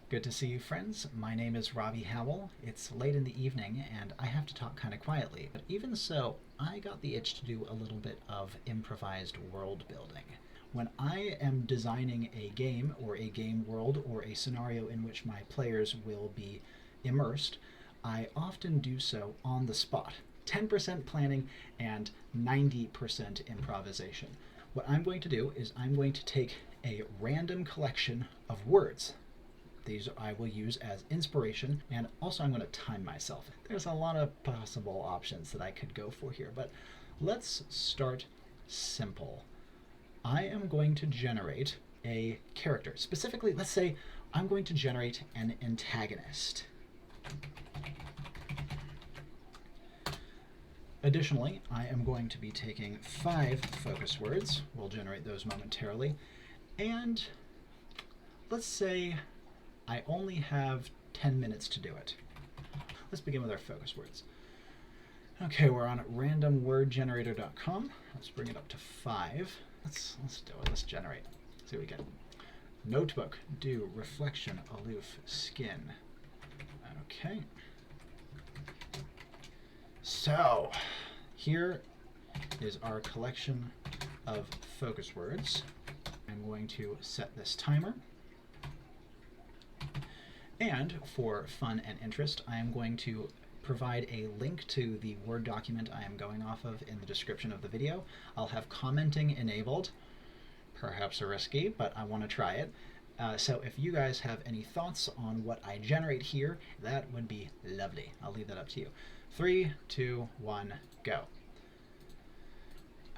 Good to see you, friends. My name is Robbie Howell. It's late in the evening, and I have to talk kind of quietly. But even so, I got the itch to do a little bit of improvised world building. When I am designing a game, or a game world, or a scenario in which my players will be immersed, I often do so on the spot. 10% planning and 90% improvisation. What I'm going to do is I'm going to take a random collection of words. These I will use as inspiration, and also I'm going to time myself. There's a lot of possible options that I could go for here, but let's start simple. I am going to generate a character. Specifically, let's say I'm going to generate an antagonist. Additionally, I am going to be taking 5 focus words. We'll generate those momentarily. And let's say I only have 10 minutes to do it. Let's begin with our focus words. Okay, we're on randomwordgenerator.com. Let's bring it up to 5. Let's do it. Let's generate. See what we get. Notebook, do, reflection, aloof, skin. Okay. So, here is our collection of focus words. I'm going to set this timer. And for fun and interest, I am going to provide a link to the Word document I am going off of in the description of the video. I'll have commenting enabled, perhaps risky, but I want to try it. So if you guys have any thoughts on what I generate here, that would be lovely. I'll leave that up to you. 3, 2, 1, go.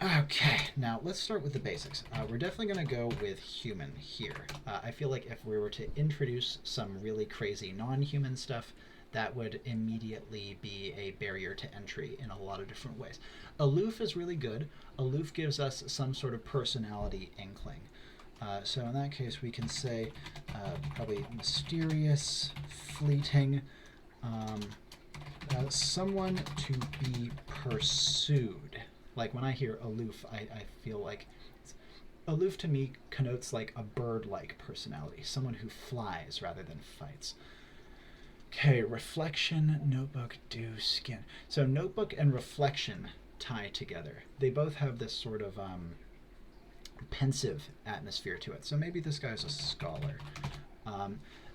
Okay, now let's start with the basics. We're definitely going to go with human here. I feel like if we were to introduce some really crazy non-human stuff, that would immediately be a barrier to entry in a lot of different ways. Aloof is really good. Aloof gives us some sort of personality inkling. So in that case, we can say probably mysterious, fleeting, someone to be pursued. Like when I hear aloof, I feel like aloof to me connotes like a bird-like personality, someone who flies rather than fights. Okay, reflection, notebook, do, skin. So notebook and reflection tie together. They both have this sort of pensive atmosphere to it. So maybe this guy's a scholar.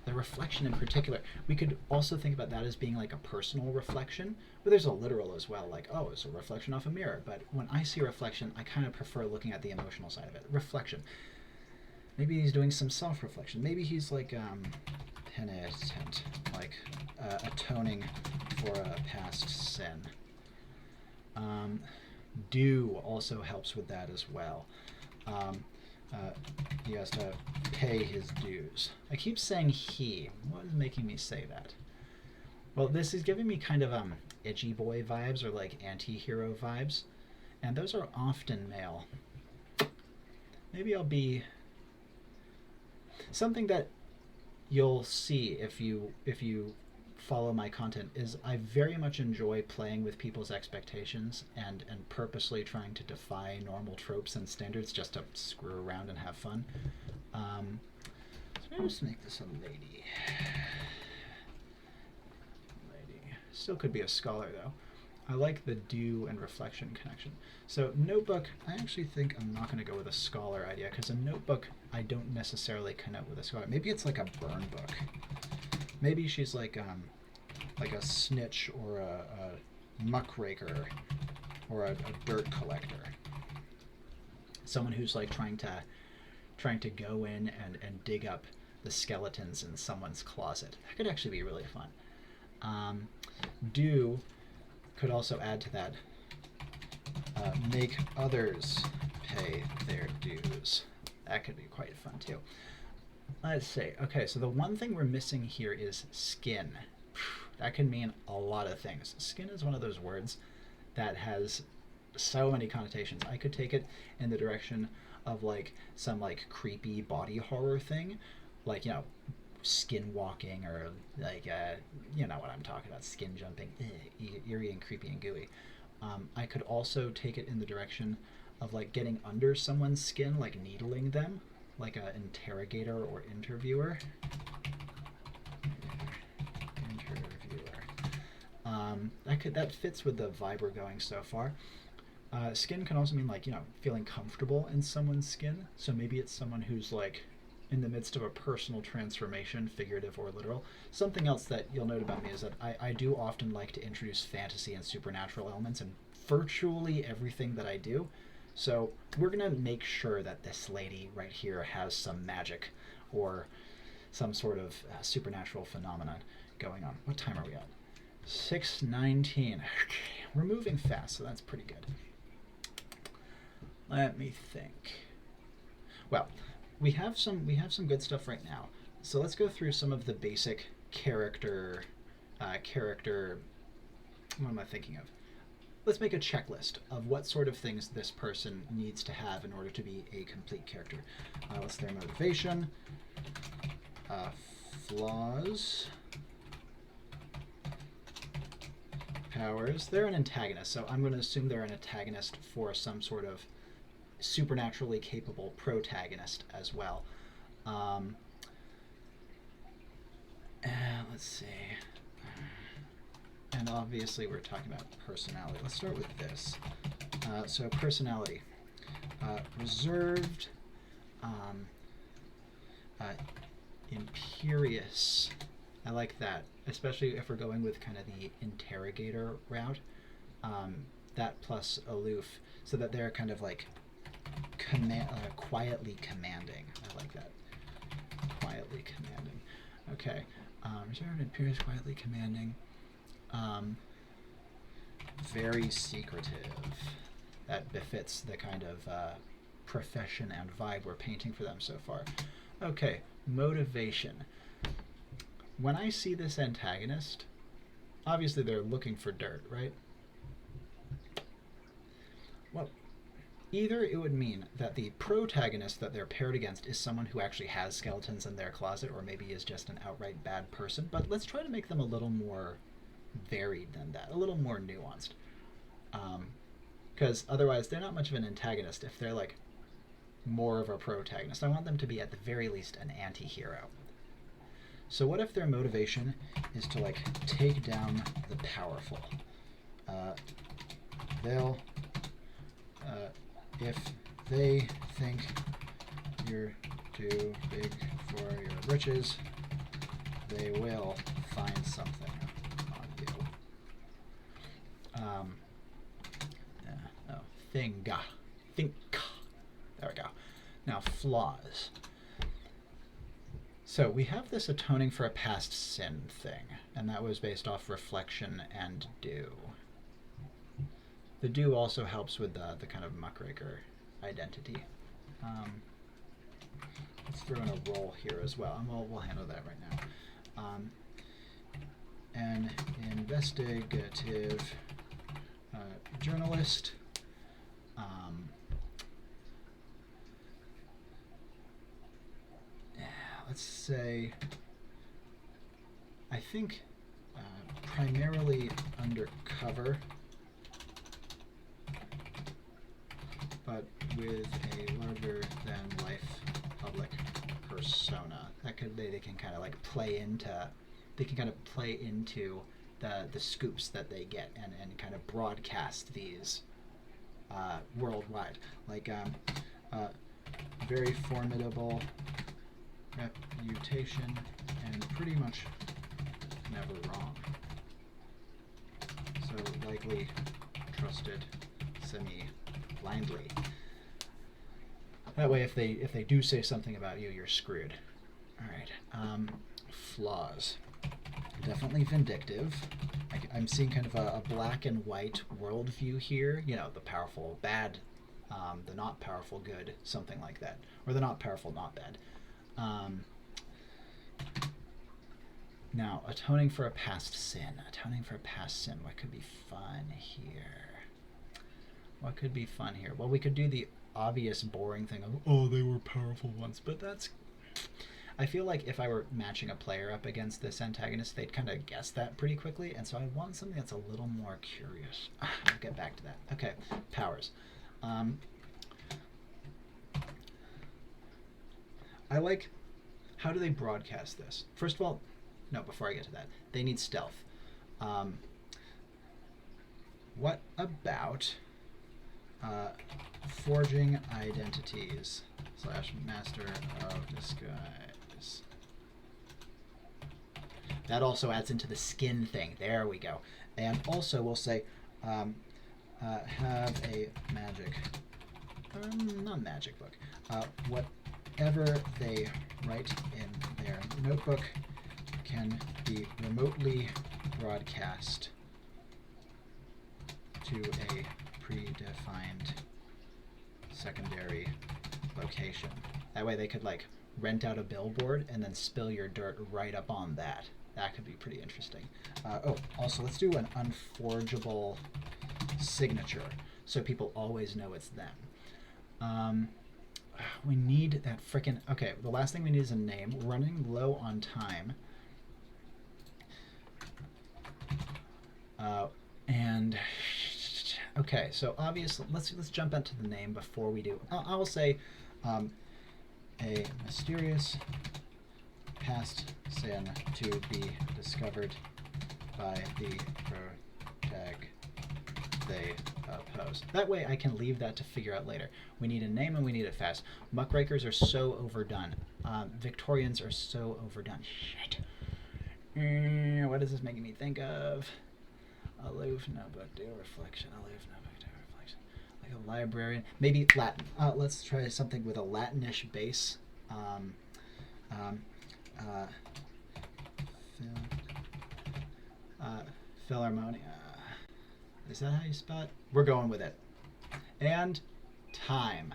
The reflection in particular, we could also think about that as being like a personal reflection, but there's a literal as well, like, oh, it's a reflection off a mirror. But when I see reflection, I kind of prefer looking at the emotional side of it. Reflection. Maybe he's doing some self-reflection. Maybe he's like penitent, like atoning for a past sin. Do also helps with that as well. He has to pay his dues. I keep saying he. What is making me say that? Well, this is giving me kind of edgy boy vibes or like anti-hero vibes, and those are often male. Maybe I'll be something that you'll see if you follow my content is I very much enjoy playing with people's expectations and purposely trying to defy normal tropes and standards just to screw around and have fun. So maybe just make this a lady. Still could be a scholar though. I like the do and reflection connection. So notebook, I actually think I'm not going to go with a scholar idea because a notebook I don't necessarily connect with a scholar. Maybe it's like a burn book. Maybe she's like a snitch or a muckraker or a dirt collector. Someone who's like trying to go in and dig up the skeletons in someone's closet. That could actually be really fun. Do could also add to that. Make others pay their dues. That could be quite fun too. Let's see. Okay, so the one thing we're missing here is skin. That can mean a lot of things. Skin is one of those words that has so many connotations. I could take it in the direction of like some like creepy body horror thing, like, you know, skin walking or like, you know what I'm talking about, skin jumping, eerie and creepy and gooey. I could also take it in the direction of like getting under someone's skin, like needling them, like an interrogator or interviewer. That fits with the vibe we're going so far. Skin can also mean like, feeling comfortable in someone's skin. So maybe it's someone who's like in the midst of a personal transformation, figurative or literal. Something else that you'll note about me is that I do often like to introduce fantasy and supernatural elements in virtually everything that I do. So we're going to make sure that this lady right here has some magic or some sort of supernatural phenomenon going on. What time are we at? 6:19. Okay, we're moving fast, so that's pretty good. Let me think. Well, we have some good stuff right now. So let's go through some of the basic character. What am I thinking of? Let's make a checklist of what sort of things this person needs to have in order to be a complete character. What's their motivation? Flaws. Powers. They're an antagonist, so I'm going to assume they're an antagonist for some sort of supernaturally capable protagonist as well. Let's see. And obviously we're talking about personality. Let's start with this. So personality. Reserved, imperious. I like that, especially if we're going with kind of the interrogator route. That plus aloof, so that they're kind of like quietly commanding. I like that. Quietly commanding. Okay. Reserved, imperious, quietly commanding. Very secretive. That befits the kind of profession and vibe we're painting for them so far. Okay, motivation. When I see this antagonist, obviously they're looking for dirt, right? Well, either it would mean that the protagonist that they're paired against is someone who actually has skeletons in their closet, or maybe is just an outright bad person, but let's try to make them a little more varied than that, a little more nuanced. Because otherwise they're not much of an antagonist if they're like more of a protagonist. I want them to be at the very least an anti-hero. So what if their motivation is to like take down the powerful? If they think you're too big for your britches, they will find something on you. Think. There we go. Now, flaws. So we have this atoning for a past sin thing, and that was based off reflection and do. The do also helps with the kind of muckraker identity. Let's throw in a role here as well, and we'll handle that right now. An investigative journalist. Let's say, I think primarily undercover, but with a larger than life public persona. That could they can kind of like play into the scoops that they get and kind of broadcast these worldwide. Like very formidable reputation and pretty much never wrong. So likely trusted semi-blindly. That way if they do say something about you, you're screwed. Alright. Flaws. Definitely vindictive. I'm seeing kind of a black and white worldview here. You know, the powerful bad, the not powerful good, something like that. Or the not powerful not bad. Now, atoning for a past sin. Atoning for a past sin. What could be fun here? What could be fun here? Well, we could do the obvious boring thing of, oh, they were powerful once, but that's... I feel like if I were matching a player up against this antagonist, they'd kind of guess that pretty quickly, and so I want something that's a little more curious. I'll get back to that. Okay, powers. I like, how do they broadcast this? First of all, no, before I get to that, they need stealth. what about forging identities / master of disguise? That also adds into the skin thing. There we go. And also we'll say have a magic, not magic book. Whatever they write in their notebook can be remotely broadcast to a predefined secondary location. That way they could like rent out a billboard and then spill your dirt right up on that. That could be pretty interesting. Also let's do an unforgeable signature so people always know it's them. We need that frickin'... Okay, the last thing we need is a name. We're running low on time. And... Okay, so obviously, let's jump into the name before we do... I will say a mysterious past sin to be discovered by the protag they oppose. That way I can leave that to figure out later. We need a name and we need it fast. Muckrakers are so overdone. Victorians are so overdone. Shit. What is this making me think of? Aloof notebook, do reflection. Aloof notebook, do reflection. Like a librarian. Maybe Latin. Let's try something with a Latinish base. Philharmonia. Is that how you spell it? We're going with it. And time.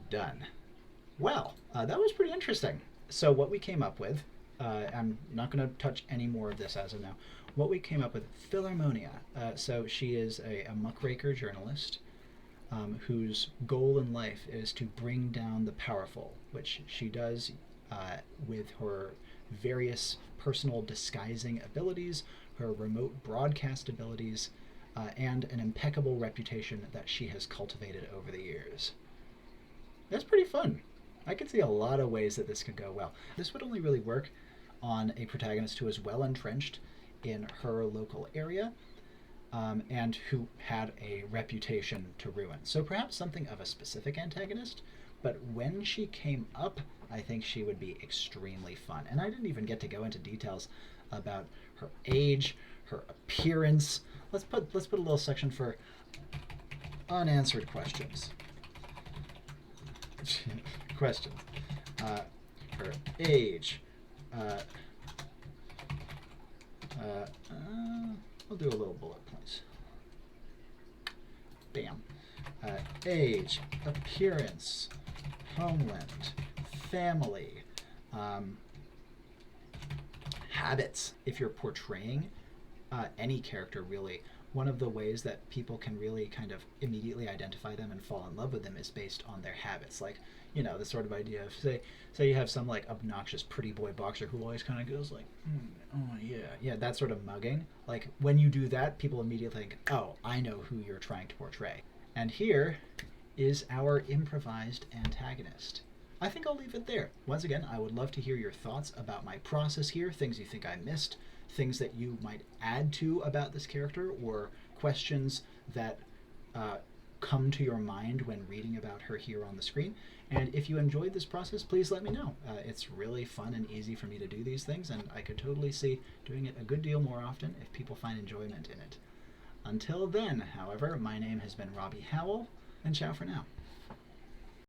Done. Well, that was pretty interesting. So what we came up with, I'm not going to touch any more of this as of now. What we came up with, Philharmonia. So she is a muckraker journalist whose goal in life is to bring down the powerful, which she does with her various personal disguising abilities, her remote broadcast abilities, and an impeccable reputation that she has cultivated over the years. That's pretty fun. I could see a lot of ways that this could go well. This would only really work on a protagonist who is well entrenched in her local area and who had a reputation to ruin. So perhaps something of a specific antagonist, but when she came up, I think she would be extremely fun. And I didn't even get to go into details about her age, her appearance. Let's put a little section for unanswered questions. Questions. Her age. We'll do a little bullet points. Bam. Age, appearance, homeland, family, habits. If you're portraying any character, really, one of the ways that people can really kind of immediately identify them and fall in love with them is based on their habits. Like, you know, the sort of idea of, say you have some like obnoxious pretty boy boxer who always kind of goes like, oh yeah, that sort of mugging. Like when you do that, people immediately think, oh, I know who you're trying to portray. And here is our improvised antagonist. I think I'll leave it there. Once again, I would love to hear your thoughts about my process here, things you think I missed, things that you might add to about this character, or questions that come to your mind when reading about her here on the screen. And if you enjoyed this process, please let me know. It's really fun and easy for me to do these things, and I could totally see doing it a good deal more often if people find enjoyment in it. Until then, however, my name has been Robbie Howell, and ciao for now.